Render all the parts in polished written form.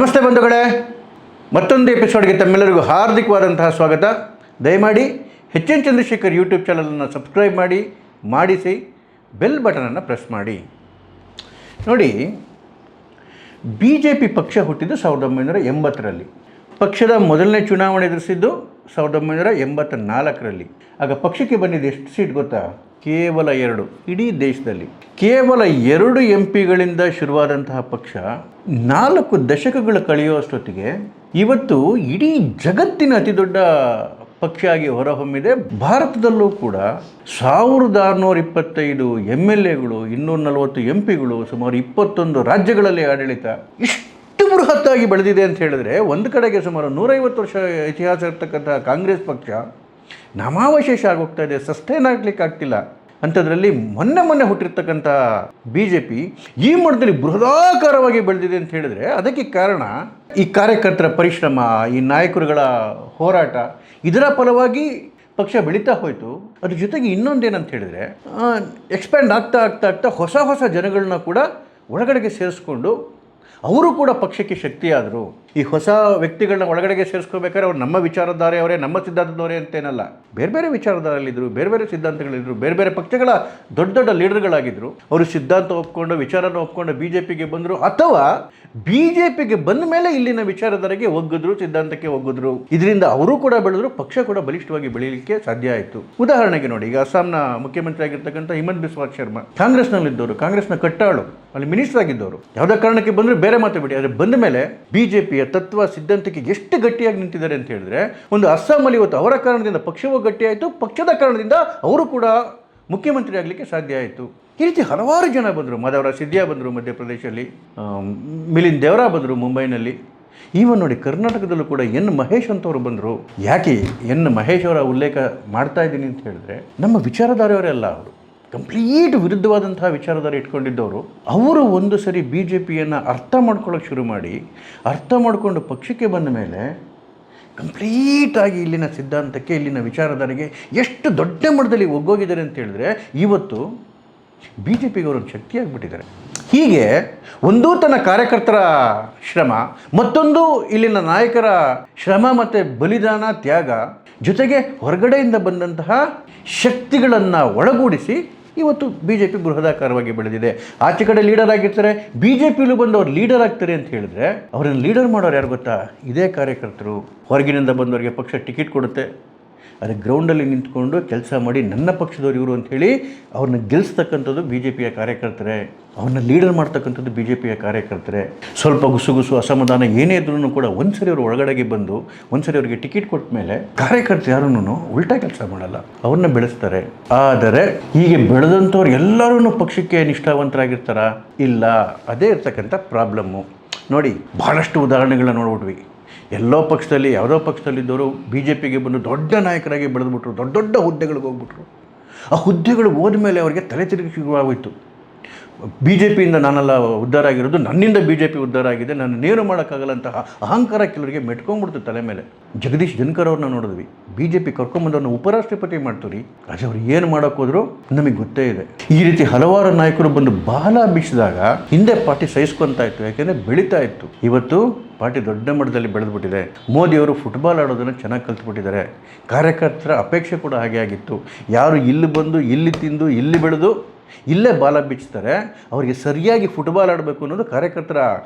ನಮಸ್ತೆ ಬಂಧುಗಳೇ, ಮತ್ತೊಂದು ಎಪಿಸೋಡ್ಗೆ ತಮ್ಮೆಲ್ಲರಿಗೂ ಹಾರ್ದಿಕವಾದಂತಹ ಸ್ವಾಗತ. ದಯಮಾಡಿ ಎಚ್.ಎನ್. ಚಂದ್ರಶೇಖರ್ ಯೂಟ್ಯೂಬ್ ಚಾನಲನ್ನು ಸಬ್ಸ್ಕ್ರೈಬ್ ಮಾಡಿಸಿ ಬೆಲ್ ಬಟನನ್ನು ಪ್ರೆಸ್ ಮಾಡಿ. ನೋಡಿ, BJP ಪಕ್ಷ ಹುಟ್ಟಿದ್ದು 1980ರಲ್ಲಿ. ಪಕ್ಷದ ಮೊದಲನೇ ಚುನಾವಣೆ ಎದುರಿಸಿದ್ದು 1984ರಲ್ಲಿ. ಆಗ ಪಕ್ಷಕ್ಕೆ ಬಂದಿದ್ದು ಎಷ್ಟು ಸೀಟ್ ಗೊತ್ತಾ? ಕೇವಲ 2. ಇಡೀ ದೇಶದಲ್ಲಿ ಕೇವಲ 2 MP ಶುರುವಾದಂತಹ ಪಕ್ಷ 4 ದಶಕಗಳು ಕಳೆಯುವಷ್ಟೊತ್ತಿಗೆ ಇವತ್ತು ಇಡೀ ಜಗತ್ತಿನ ಅತಿ ದೊಡ್ಡ ಪಕ್ಷ ಆಗಿ ಹೊರಹೊಮ್ಮಿದೆ. ಭಾರತದಲ್ಲೂ ಕೂಡ 1625 MLAಗಳು, 240 MPಗಳು, ಸುಮಾರು 21 ರಾಜ್ಯಗಳಲ್ಲಿ ಆಡಳಿತ. ಇಷ್ಟು ಬೃಹತ್ತಾಗಿ ಬೆಳೆದಿದೆ ಅಂತ ಹೇಳಿದ್ರೆ, ಒಂದು ಕಡೆಗೆ ಸುಮಾರು 150 ವರ್ಷ ಇತಿಹಾಸ ಇರ್ತಕ್ಕಂಥ ಕಾಂಗ್ರೆಸ್ ಪಕ್ಷ ನಾಮಾವಶೇಷ ಆಗೋಗ್ತಾ ಇದೆ, ಸಸ್ಟೈನ್ ಆಗಲಿಕ್ಕೆ ಆಗ್ತಿಲ್ಲ. ಅಂಥದ್ರಲ್ಲಿ ಮೊನ್ನೆ ಹುಟ್ಟಿರ್ತಕ್ಕಂಥ BJP ಈ ಮಟ್ಟದಲ್ಲಿ ಬೃಹದಾಕಾರವಾಗಿ ಬೆಳೆದಿದೆ ಅಂತ ಹೇಳಿದ್ರೆ, ಅದಕ್ಕೆ ಕಾರಣ ಈ ಕಾರ್ಯಕರ್ತರ ಪರಿಶ್ರಮ, ಈ ನಾಯಕರುಗಳ ಹೋರಾಟ. ಇದರ ಫಲವಾಗಿ ಪಕ್ಷ ಬೆಳೀತಾ ಹೋಯಿತು. ಅದ್ರ ಜೊತೆಗೆ ಇನ್ನೊಂದೇನಂತ ಹೇಳಿದ್ರೆ, ಎಕ್ಸ್ಪ್ಯಾಂಡ್ ಆಗ್ತಾ ಹೊಸ ಜನಗಳನ್ನ ಕೂಡ ಒಳಗಡೆಗೆ ಸೇರಿಸ್ಕೊಂಡು ಅವರು ಕೂಡ ಪಕ್ಷಕ್ಕೆ ಶಕ್ತಿಯಾದರು. ಈ ಹೊಸ ವ್ಯಕ್ತಿಗಳನ್ನ ಒಳಗಡೆಗೆ ಸೇರಿಸ್ಕೋಬೇಕಾದ್ರೆ ಅವ್ರು ನಮ್ಮ ವಿಚಾರಧಾರೆಯವರೇ, ನಮ್ಮ ಸಿದ್ಧಾಂತದವರೇ ಅಂತೇನಲ್ಲ. ಬೇರೆ ವಿಚಾರಧಾರೆಯಲ್ಲಿದ್ದರು, ಬೇರೆ ಸಿದ್ಧಾಂತಗಳಿದ್ದರು, ಬೇರೆ ಪಕ್ಷಗಳ ದೊಡ್ಡ ಲೀಡರ್ಗಳಾಗಿದ್ದರು. ಅವರು ಸಿದ್ಧಾಂತ ಒಪ್ಕೊಂಡು, ವಿಚಾರನ ಒಪ್ಕೊಂಡು BJPಗೆ ಬಂದರು, ಅಥವಾ BJPಗೆ ಬಂದ ಮೇಲೆ ಇಲ್ಲಿನ ವಿಚಾರಧಾರೆಗೆ ಒಗ್ಗಿದ್ರು, ಸಿದ್ಧಾಂತಕ್ಕೆ ಒಗ್ಗಿದ್ರು. ಇದರಿಂದ ಅವರು ಕೂಡ ಬೆಳೆದ್ರು, ಪಕ್ಷ ಕೂಡ ಬಲಿಷ್ಠವಾಗಿ ಬೆಳೀಲಿಕ್ಕೆ ಸಾಧ್ಯ ಆಯಿತು. ಉದಾಹರಣೆಗೆ ನೋಡಿ, ಈಗ ಅಸ್ಸಾಂನ ಮುಖ್ಯಮಂತ್ರಿ ಆಗಿರ್ತಕ್ಕಂಥ ಹಿಮಂತ ಬಿಸ್ವಾ ಶರ್ಮಾ ಕಾಂಗ್ರೆಸ್ನಲ್ಲಿದ್ದವರು, ಕಾಂಗ್ರೆಸ್ನ ಕಟ್ಟಾಳು, ಅಲ್ಲಿ ಮಿನಿಸ್ಟರ್ ಆಗಿದ್ದವರು. ಯಾವುದೇ ಕಾರಣಕ್ಕೆ ಬಂದರೂ ಬೇರೆ ಮಾತು ಬಿಡಿ, ಆದರೆ ಬಂದ ಮೇಲೆ BJPಯ ತತ್ವ ಸಿದ್ಧಾಂತಕ್ಕೆ ಎಷ್ಟು ಗಟ್ಟಿಯಾಗಿ ನಿಂತಿದ್ದಾರೆ ಅಂತ ಹೇಳಿದ್ರೆ, ಒಂದು ಅಸ್ಸಾಮಲ್ಲಿ ಇವತ್ತು ಅವರ ಕಾರಣದಿಂದ ಪಕ್ಷವೂ ಗಟ್ಟಿಯಾಯಿತು, ಪಕ್ಷದ ಕಾರಣದಿಂದ ಅವರು ಕೂಡ ಮುಖ್ಯಮಂತ್ರಿ ಆಗಲಿಕ್ಕೆ ಸಾಧ್ಯ ಆಯಿತು. ಈ ರೀತಿ ಹಲವಾರು ಜನ ಬಂದರು. ಮಾಧವರ ಸಿದ್ಧಿಯಾ ಬಂದರು ಮಧ್ಯಪ್ರದೇಶಲ್ಲಿ, ಮಿಲಿಂದ್ ದೇವರಾ ಬಂದರು ಮುಂಬೈನಲ್ಲಿ. ಈವನ್ ನೋಡಿ, ಕರ್ನಾಟಕದಲ್ಲೂ ಕೂಡ ಎನ್ ಮಹೇಶ್ ಅಂತವರು ಬಂದರು. ಯಾಕೆ ಎನ್ ಮಹೇಶ್ ಅವರ ಉಲ್ಲೇಖ ಮಾಡ್ತಾ ಇದ್ದೀನಿ ಅಂತ ಹೇಳಿದ್ರೆ, ನಮ್ಮ ವಿಚಾರಧಾರೆಯವರೆಲ್ಲ ಅವರು ಕಂಪ್ಲೀಟ್ ವಿರುದ್ಧವಾದಂತಹ ವಿಚಾರಧಾರೆ ಇಟ್ಕೊಂಡಿದ್ದವರು. ಅವರು ಒಂದು ಸರಿ BJPಯನ್ನು ಅರ್ಥ ಮಾಡ್ಕೊಳ್ಳೋಕೆ ಶುರು ಮಾಡಿ, ಅರ್ಥ ಮಾಡಿಕೊಂಡು ಪಕ್ಷಕ್ಕೆ ಬಂದ ಮೇಲೆ ಕಂಪ್ಲೀಟಾಗಿ ಇಲ್ಲಿನ ಸಿದ್ಧಾಂತಕ್ಕೆ, ಇಲ್ಲಿನ ವಿಚಾರಧಾರೆಗೆ ಎಷ್ಟು ದೊಡ್ಡ ಮಟ್ಟದಲ್ಲಿ ಒಗ್ಗೋಗಿದ್ದಾರೆ ಅಂತ ಹೇಳಿದ್ರೆ, ಇವತ್ತು BJPಗೆ ಅವರೊಂದು ಶಕ್ತಿಯಾಗಿಬಿಟ್ಟಿದ್ದಾರೆ. ಹೀಗೆ ಒಂದೂ ತನ್ನ ಕಾರ್ಯಕರ್ತರ ಶ್ರಮ, ಮತ್ತೊಂದು ಇಲ್ಲಿನ ನಾಯಕರ ಶ್ರಮ ಮತ್ತು ಬಲಿದಾನ, ತ್ಯಾಗ, ಜೊತೆಗೆ ಹೊರಗಡೆಯಿಂದ ಬಂದಂತಹ ಶಕ್ತಿಗಳನ್ನು ಒಳಗೂಡಿಸಿ ಇವತ್ತು BJP ಬೃಹದಾಕಾರವಾಗಿ ಬೆಳೆದಿದೆ. ಆಚೆ ಕಡೆ ಲೀಡರ್ ಆಗಿರ್ತಾರೆ, BJPಲೂ ಬಂದು ಅವ್ರು ಲೀಡರ್ ಆಗ್ತಾರೆ ಅಂತ ಹೇಳಿದ್ರೆ, ಅವರನ್ನು ಲೀಡರ್ ಮಾಡೋರು ಯಾರು ಗೊತ್ತಾ? ಇದೇ ಕಾರ್ಯಕರ್ತರು. ಹೊರಗಿನಿಂದ ಬಂದವರಿಗೆ ಪಕ್ಷ ಟಿಕೆಟ್ ಕೊಡುತ್ತೆ, ಅದೇ ಗ್ರೌಂಡಲ್ಲಿ ನಿಂತ್ಕೊಂಡು ಕೆಲಸ ಮಾಡಿ ನನ್ನ ಪಕ್ಷದವ್ರು ಇವರು ಅಂಥೇಳಿ ಅವ್ರನ್ನ ಗೆಲ್ಲಿಸ್ತಕ್ಕಂಥದ್ದು BJPಯ ಕಾರ್ಯಕರ್ತರೇ, ಅವ್ರನ್ನ ಲೀಡರ್ ಮಾಡ್ತಕ್ಕಂಥದ್ದು BJPಯ ಕಾರ್ಯಕರ್ತರೇ. ಸ್ವಲ್ಪ ಗುಸುಗುಸು ಅಸಮಾಧಾನ ಏನೇ ಇದ್ರೂ ಕೂಡ ಒಂದ್ಸರಿ ಅವರು ಒಳಗಡೆಗೆ ಬಂದು, ಒಂದ್ಸರಿ ಅವರಿಗೆ ಟಿಕೆಟ್ ಕೊಟ್ಟ ಮೇಲೆ ಕಾರ್ಯಕರ್ತರು ಯಾರೂ ಉಲ್ಟಾ ಕೆಲಸ ಮಾಡಲ್ಲ, ಅವ್ರನ್ನ ಬೆಳೆಸ್ತಾರೆ. ಆದರೆ ಹೀಗೆ ಬೆಳೆದಂಥವ್ರು ಎಲ್ಲರೂ ಪಕ್ಷಕ್ಕೆ ನಿಷ್ಠಾವಂತರಾಗಿರ್ತಾರ? ಇಲ್ಲ. ಅದೇ ಇರ್ತಕ್ಕಂಥ ಪ್ರಾಬ್ಲಮ್ಮು. ನೋಡಿ, ಬಹಳಷ್ಟು ಉದಾಹರಣೆಗಳನ್ನ ನೋಡ್ಬಿಟ್ವಿ. ಎಲ್ಲೋ ಪಕ್ಷದಲ್ಲಿ, ಯಾವುದೋ ಪಕ್ಷದಲ್ಲಿದ್ದವರು BJPಗೆ ಬಂದು ದೊಡ್ಡ ನಾಯಕರಾಗಿ ಬೆಳೆದ್ಬಿಟ್ರು, ದೊಡ್ಡ ಹುದ್ದೆಗಳಿಗೆ ಹೋಗ್ಬಿಟ್ರು. ಆ ಹುದ್ದೆಗಳಿಗೆ ಹೋದ್ಮೇಲೆ ಅವರಿಗೆ ತಲೆ ತಿರುಗಿ ಶುರುವಾಗೋಯಿತು. BJPಯಿಂದ ನಾನೆಲ್ಲ ಉದ್ಧಾರ ಆಗಿರೋದು, ನನ್ನಿಂದ BJP ಉದ್ಧಾರ ಆಗಿದೆ, ನನ್ನೇನು ಮಾಡೋಕ್ಕಾಗಲ್ಲ ಅಂತಹ ಅಹಂಕಾರ ಕೆಲವರಿಗೆ ಮೆಟ್ಕೊಂಡ್ಬಿಡ್ತು ತಲೆ ಮೇಲೆ. ಜಗದೀಶ್ ಧನ್ಕರ್ ಅವ್ರನ್ನ ನೋಡಿದ್ವಿ, BJP ಕರ್ಕೊಂಬಂದವ್ರನ್ನ ಉಪರಾಷ್ಟ್ರಪತಿ ಮಾಡ್ತೀವಿ. ಆದರೆ ಅವ್ರು ಏನು ಮಾಡೋಕ್ಕೋದ್ರು ನಮಗೆ ಗೊತ್ತೇ ಇದೆ. ಈ ರೀತಿ ಹಲವಾರು ನಾಯಕರು ಬಂದು ಬಾಲ ಬೀಸಿದಾಗ ಹಿಂದೆ ಪಾರ್ಟಿ ಸಹಿಸ್ಕೊತಾ ಇತ್ತು, ಯಾಕೆಂದರೆ ಬೆಳೀತಾ ಇತ್ತು. ಇವತ್ತು ಪಾರ್ಟಿ ದೊಡ್ಡ ಮಟ್ಟದಲ್ಲಿ ಬೆಳೆದ್ಬಿಟ್ಟಿದೆ. ಮೋದಿಯವರು ಫುಟ್ಬಾಲ್ ಆಡೋದನ್ನು ಚೆನ್ನಾಗಿ ಕಲ್ತ್ಬಿಟ್ಟಿದ್ದಾರೆ. ಕಾರ್ಯಕರ್ತರ ಅಪೇಕ್ಷೆ ಕೂಡ ಹಾಗೆ ಆಗಿತ್ತು. ಯಾರು ಇಲ್ಲಿ ಬಂದು, ಇಲ್ಲಿ ತಿಂದು, ಇಲ್ಲಿ ಬೆಳೆದು ಇಲ್ಲೇ ಬಾಲ ಬಿಚ್ತಾರೆ, ಅವರಿಗೆ ಸರಿಯಾಗಿ ಫುಟ್ಬಾಲ್ ಆಡಬೇಕು ಅನ್ನೋದು ಕಾರ್ಯಕರ್ತರ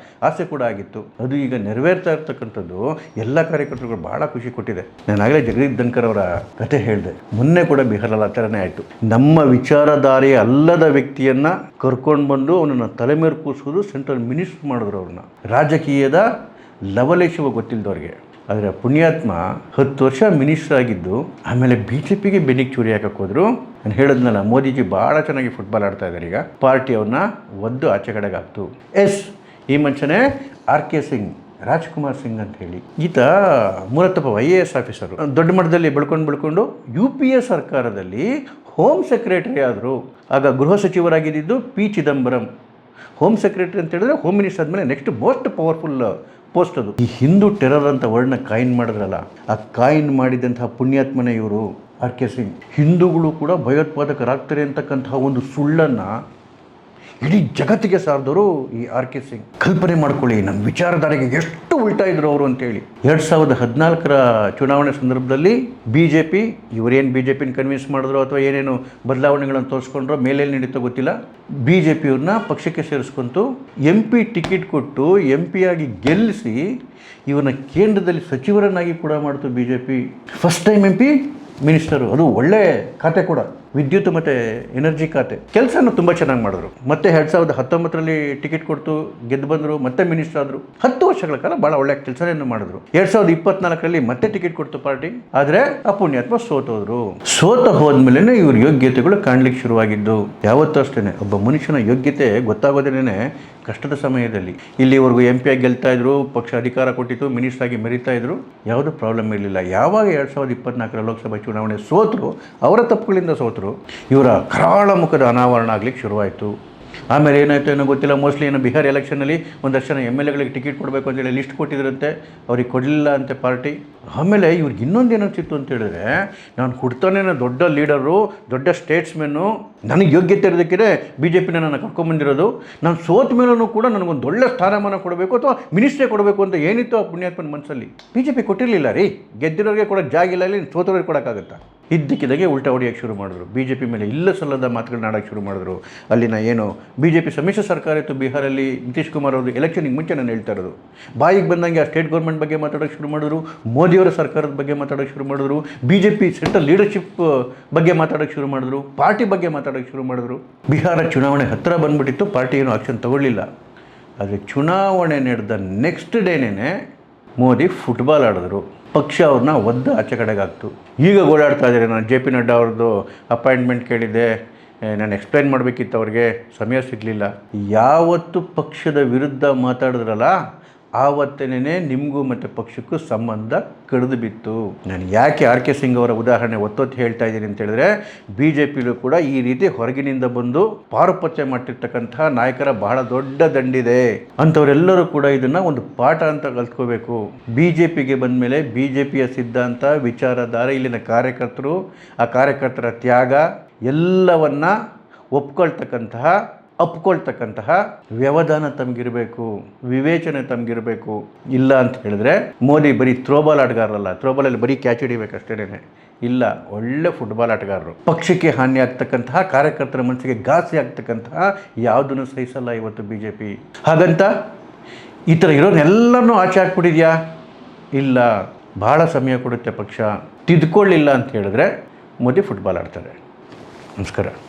ಆಸೆ ಕೂಡ ಆಗಿತ್ತು. ಅದು ಈಗ ನೆರವೇರ್ತಾ ಇರ್ತಕ್ಕಂಥದ್ದು ಎಲ್ಲ ಕಾರ್ಯಕರ್ತರಿಗೂ ಭಾಳ ಖುಷಿ ಕೊಟ್ಟಿದೆ. ನಾನು ಆಗಲೇ ಜಗದೀಶ್ ಧನ್ಕರ್ ಅವರ ಕಥೆ ಹೇಳಿದೆ, ಮೊನ್ನೆ ಕೂಡ ಬಿಹಾರಲ್ಲಿ ಆ ಥರನೇ ಆಯಿತು. ನಮ್ಮ ವಿಚಾರಧಾರೆ ಅಲ್ಲದ ವ್ಯಕ್ತಿಯನ್ನು ಕರ್ಕೊಂಡು ಬಂದು ಅವನನ್ನು ತಲೆ ಮೇಲೆ ಕೂರಿಸೋದು, ಸೆಂಟ್ರಲ್ ಮಿನಿಸ್ಟರ್ ಮಾಡಿದ್ರು ಅವ್ರನ್ನ. ರಾಜಕೀಯದ ಲವಲೇಶವ ಗೊತ್ತಿಲ್ಲದವ್ರಿಗೆ. ಆದರೆ ಪುಣ್ಯಾತ್ಮ 10 ವರ್ಷ ಮಿನಿಸ್ಟರ್ ಆಗಿದ್ದು ಆಮೇಲೆ BJPಗೆ ಬೆನ್ನಿಗೆ ಚೂರಿ ಹಾಕಕ್ಕೆ ಹೋದ್ರು. ನಾನು ಹೇಳಿದ್ನಲ್ಲ, ಮೋದಿಜಿ ಭಾಳ ಚೆನ್ನಾಗಿ ಫುಟ್ಬಾಲ್ ಆಡ್ತಾ ಇದ್ದಾರೆ. ಈಗ ಪಾರ್ಟಿ ಅವ್ರನ್ನ ಒದ್ದು ಆಚೆ ಕಡೆಗೆ ಹಾಕ್ತು. ಈ ಮನುಷ್ಯನೇ RK ಸಿಂಗ್, ರಾಜ್ಕುಮಾರ್ ಸಿಂಗ್ ಅಂತ ಹೇಳಿ. ಈತ ಮೂಲತಃ IAS ಆಫೀಸರು. ದೊಡ್ಡ ಮಟ್ಟದಲ್ಲಿ ಬೆಳ್ಕೊಂಡು UPA ಸರ್ಕಾರದಲ್ಲಿ ಹೋಮ್ ಸೆಕ್ರೆಟರಿ ಆದರು. ಆಗ ಗೃಹ ಸಚಿವರಾಗಿದ್ದು P. ಚಿದಂಬರಂ. ಹೋಮ್ ಸೆಕ್ರೆಟರಿ ಅಂತ ಹೇಳಿದ್ರೆ ಹೋಮ್ ಮಿನಿಸ್ಟರ್ ಆದಮೇಲೆ ನೆಕ್ಸ್ಟ್ ಮೋಸ್ಟ್ ಪವರ್ಫುಲ್ ಪೋಸ್ಟ್ ಅದು. ಈ ಹಿಂದೂ ಟೆರರ್ ಅಂತ ವರ್ಡ್ನ ಕಾಯಿನ್ ಮಾಡಿದ್ರಲ್ಲ, ಆ ಕಾಯಿನ್ ಮಾಡಿದಂತಹ ಪುಣ್ಯಾತ್ಮನೇ ಇವರು RK ಸಿಂಗ್. ಹಿಂದೂಗಳು ಕೂಡ ಭಯೋತ್ಪಾದಕರಾಗ್ತಾರೆ ಅಂತಕ್ಕಂತಹ ಒಂದು ಸುಳ್ಳನ್ನು ಇಡೀ ಜಗತ್ತಿಗೆ ಸಾರಿದವರು ಈ ಆರ್ ಕೆ ಸಿಂಗ್. ಕಲ್ಪನೆ ಮಾಡ್ಕೊಳ್ಳಿ ನಮ್ಮ ವಿಚಾರಧಾರೆಗೆ ಎಷ್ಟು ಉಲ್ಟಾ ಇದ್ರು ಅವರು ಅಂತೇಳಿ. 2014 ಚುನಾವಣೆ ಸಂದರ್ಭದಲ್ಲಿ BJP ಇವರೇನು BJPನ ಕನ್ವಿನ್ಸ್ ಮಾಡಿದ್ರು ಅಥವಾ ಏನೇನು ಬದಲಾವಣೆಗಳನ್ನು ತೋರಿಸ್ಕೊಂಡ್ರೋ ಮೇಲೇನು ನಡೀತೋ ಗೊತ್ತಿಲ್ಲ, BJPಯವ್ರನ್ನ ಪಕ್ಷಕ್ಕೆ ಸೇರಿಸ್ಕೊಂತು MP ಟಿಕೆಟ್ ಕೊಟ್ಟು MP ಆಗಿ ಗೆಲ್ಲಿಸಿ ಇವನ ಕೇಂದ್ರದಲ್ಲಿ ಸಚಿವರನ್ನಾಗಿ ಕೂಡ ಮಾಡ್ತು BJP. First time MP minister, ಅದು ಒಳ್ಳೆ ಖಾತೆ ಕೂಡ, ವಿದ್ಯುತ್ ಮತ್ತು ಎನರ್ಜಿ ಖಾತೆ. ಕೆಲಸನ ತುಂಬ ಚೆನ್ನಾಗಿ ಮಾಡಿದ್ರು. ಮತ್ತೆ 2019 ಟಿಕೆಟ್ ಕೊಡ್ತು ಗೆದ್ದು ಬಂದರು, ಮತ್ತೆ ಮಿನಿಸ್ಟರ್ ಆದರು. 10 ವರ್ಷಗಳ ಕಾಲ ಭಾಳ ಒಳ್ಳೆ ಕೆಲಸವನ್ನು ಮಾಡಿದ್ರು. 2024 ಮತ್ತೆ ಟಿಕೆಟ್ ಕೊಡ್ತು ಪಾರ್ಟಿ. ಆದರೆ ಆ ಪುಣ್ಯಾತ್ಮ ಸೋತೋದ್ರು. ಸೋತ ಹೋದ್ಮೇಲೆ ಇವ್ರ ಯೋಗ್ಯತೆಗಳು ಕಾಣ್ಲಿಕ್ಕೆ ಶುರುವಾಗಿದ್ದು. ಯಾವತ್ತೂ ಅಷ್ಟೇ ಒಬ್ಬ ಮನುಷ್ಯನ ಯೋಗ್ಯತೆ ಗೊತ್ತಾಗೋದೇನೆ ಕಷ್ಟದ ಸಮಯದಲ್ಲಿ. ಇಲ್ಲಿವರೆಗೂ MP ಆಗಿ ಗೆಲ್ತಾ ಇದ್ರು, ಪಕ್ಷ ಅಧಿಕಾರ ಕೊಟ್ಟಿತ್ತು, ಮಿನಿಸ್ಟರ್ ಆಗಿ ಮೆರಿತಾ ಇದ್ರು, ಯಾವುದೂ ಪ್ರಾಬ್ಲಮ್ ಇರಲಿಲ್ಲ. ಯಾವಾಗ 2024 ಲೋಕಸಭಾ ಚುನಾವಣೆ ಸೋತರು, ಅವರ ತಪ್ಪುಗಳಿಂದ ಸೋತರು, ಇವರ ಕರಾಳ ಮುಖದ ಅನಾವರಣ ಆಗ್ಲಿಕ್ಕೆ ಶುರುವಾಯಿತು. ಆಮೇಲೆ ಏನಾಯಿತು ಏನೋ ಗೊತ್ತಿಲ್ಲ, ಮೋಸ್ಟ್ಲಿ ಏನೋ ಬಿಹಾರ್ ಎಲೆಕ್ಷನಲ್ಲಿ ಒಂದಷ್ಟು ಜನ MLAಗಳಿಗೆ ಟಿಕೆಟ್ ಕೊಡಬೇಕು ಅಂತೇಳಿ ಲಿಸ್ಟ್ ಕೊಟ್ಟಿದ್ರಂತೆ, ಅವ್ರಿಗೆ ಕೊಡಲಿಲ್ಲ ಅಂತೆ ಪಾರ್ಟಿ. ಆಮೇಲೆ ಇವ್ರಿಗೆ ಇನ್ನೊಂದು ಏನಾಗ್ತಿತ್ತು ಅಂತೇಳಿದ್ರೆ, ನಾನು ಹುಡ್ತಾನೆ ದೊಡ್ಡ ಲೀಡರು, ದೊಡ್ಡ ಸ್ಟೇಟ್ಸ್ಮೆನ್ನು, ನನಗೆ ಯೋಗ್ಯತೆ ಇರೋದಕ್ಕೆ BJPನ ನನ್ನ ಕರ್ಕೊಂಬಂದಿರೋದು, ನಾನು ಸೋತ ಮೇಲೂ ಕೂಡ ನನಗೊಂದು ಒಳ್ಳೆ ಸ್ಥಾನಮಾನ ಕೊಡಬೇಕು ಅಥವಾ ಮಿನಿಸ್ಟ್ರೇ ಕೊಡಬೇಕು ಅಂತ ಏನಿತ್ತು ಆ ಪುಣ್ಯಾತ್ಮನ ಮನಸ್ಸಲ್ಲಿ. BJP ಕೊಟ್ಟಿರಲಿಲ್ಲ ರೀ, ಗೆದ್ದಿರೋರಿಗೆ ಕೊಡೋಕ್ಕೆ ಜಾಗಿಲ್ಲ, ಇಲ್ಲಿ ಸೋತವ್ರಿಗೆ ಕೊಡೋಕ್ಕಾಗತ್ತಾ? ಇದ್ದಕ್ಕಿದ್ದಾಗೆ ಉಲ್ಟಾ ಹೊಡಿಯೋಕ್ಕೆ ಶುರು ಮಾಡಿದ್ರು. BJP ಮೇಲೆ ಇಲ್ಲ ಸಲ್ಲದ ಮಾತುಗಳನ್ನ ಆಡೋಕ್ಕೆ ಶುರು ಮಾಡಿದ್ರು. ಅಲ್ಲಿನ ಏನು BJP ಸಮ್ಮಿಶ್ರ ಸರ್ಕಾರ ಇತ್ತು ಬಿಹಾರಲ್ಲಿ, ನಿತೀಶ್ ಕುಮಾರ್ ಅವರು ಎಲೆಕ್ಷನಿಗೆ ಮುಂಚೆ ನಾನು ಹೇಳ್ತಾ ಇರೋದು, ಬಾಯಿಗೆ ಬಂದಂಗೆ ಆ ಸ್ಟೇಟ್ ಗೌರ್ಮೆಂಟ್ ಬಗ್ಗೆ ಮಾತಾಡೋಕ್ಕೆ ಶುರು ಮಾಡಿದ್ರು, ಮೋದಿಯವರ ಸರ್ಕಾರದ ಬಗ್ಗೆ ಮಾತಾಡೋಕ್ಕೆ ಶುರು ಮಾಡಿದ್ರು, BJP ಸೆಂಟ್ರಲ್ ಲೀಡರ್ಶಿಪ್ ಬಗ್ಗೆ ಮಾತಾಡೋಕ್ಕೆ ಶುರು ಮಾಡಿದ್ರು, ಪಾರ್ಟಿ ಬಗ್ಗೆ ಮಾತಾಡೋಕ್ಕೆ ಶುರು ಮಾಡಿದ್ರು. ಬಿಹಾರ ಚುನಾವಣೆ ಹತ್ತಿರ ಬಂದುಬಿಟ್ಟಿತ್ತು, ಪಾರ್ಟಿ ಏನು ಆಕ್ಷನ್ ತಗೊಳ್ಳಿಲ್ಲ. ಆದರೆ ಚುನಾವಣೆ ನಡೆದ ನೆಕ್ಸ್ಟ್ ಡೇನೇ ಮೋದಿ ಫುಟ್ಬಾಲ್ ಆಡಿದ್ರು. ಪಕ್ಷ ಅವ್ರನ್ನ ಒದ್ದು ಆಚೆ ಕಡೆಗಾಗ್ತು. ಈಗ ಓಡಾಡ್ತಾ ಇದ್ದಾರೆ, ನಾನು JP ನಡ್ಡಾ ಅವ್ರದ್ದು ಅಪಾಯಿಂಟ್ಮೆಂಟ್ ಕೇಳಿದ್ದೆ, ನಾನು ಎಕ್ಸ್ಪ್ಲೈನ್ ಮಾಡಬೇಕಿತ್ತು, ಅವ್ರಿಗೆ ಸಮಯ ಸಿಗಲಿಲ್ಲ. ಯಾವತ್ತು ಪಕ್ಷದ ವಿರುದ್ಧ ಮಾತಾಡಿದ್ರಲ್ಲ ಆವತ್ತೇನೆ ನಿಮಗೂ ಮತ್ತು ಪಕ್ಷಕ್ಕೂ ಸಂಬಂಧ ಕಡಿದು ಬಿತ್ತು. ನಾನು ಯಾಕೆ ಆರ್ ಕೆ ಸಿಂಗ್ ಅವರ ಉದಾಹರಣೆ ಒತ್ತೊತ್ತಿ ಹೇಳ್ತಾ ಇದ್ದೀನಿ ಅಂತ ಹೇಳಿದ್ರೆ, BJPಲೂ ಕೂಡ ಈ ರೀತಿ ಹೊರಗಿನಿಂದ ಬಂದು ಪಾರುಪತ್ಯ ಮಾಡ್ತಿರ್ತಕ್ಕಂತಹ ನಾಯಕರ ಬಹಳ ದೊಡ್ಡ ದಂಡಿದೆ. ಅಂಥವರೆಲ್ಲರೂ ಕೂಡ ಇದನ್ನು ಒಂದು ಪಾಠ ಅಂತ ಕಲ್ತ್ಕೋಬೇಕು. BJPಗೆ ಬಂದ ಮೇಲೆ BJPಯ ಸಿದ್ಧಾಂತ, ವಿಚಾರಧಾರೆ, ಇಲ್ಲಿನ ಕಾರ್ಯಕರ್ತರು, ಆ ಕಾರ್ಯಕರ್ತರ ತ್ಯಾಗ ಎಲ್ಲವನ್ನ ಅಪ್ಕೊಳ್ತಕ್ಕಂತಹ ವ್ಯವಧಾನ ತಮಗಿರಬೇಕು, ವಿವೇಚನೆ ತಮಗಿರಬೇಕು. ಇಲ್ಲ ಅಂತ ಹೇಳಿದ್ರೆ ಮೋದಿ ಬರೀ ಥ್ರೋಬಾಲ್ ಆಟಗಾರರಲ್ಲ, ಥ್ರೋಬಾಲಲ್ಲಿ ಬರೀ ಕ್ಯಾಚ್ ಹಿಡಿಬೇಕಷ್ಟೇನೆ ಇಲ್ಲ, ಒಳ್ಳೆ ಫುಟ್ಬಾಲ್ ಆಟಗಾರರು. ಪಕ್ಷಕ್ಕೆ ಹಾನಿ ಆಗ್ತಕ್ಕಂತಹ, ಕಾರ್ಯಕರ್ತರ ಮನಸ್ಸಿಗೆ ಘಾಸಿ ಆಗ್ತಕ್ಕಂತಹ ಯಾವುದನ್ನು ಸಹಿಸಲ್ಲ ಇವತ್ತು BJP. ಹಾಗಂತ ಈ ಥರ ಇರೋನೆಲ್ಲನೂ ಆಚೆ ಹಾಕ್ಬಿಟ್ಟಿದ್ಯಾ? ಇಲ್ಲ, ಭಾಳ ಸಮಯ ಕೊಡುತ್ತೆ ಪಕ್ಷ. ತಿದ್ಕೊಳ್ಳಿಲ್ಲ ಅಂತ ಹೇಳಿದ್ರೆ ಮೋದಿ ಫುಟ್ಬಾಲ್ ಆಡ್ತಾರೆ. ನಮಸ್ಕಾರ.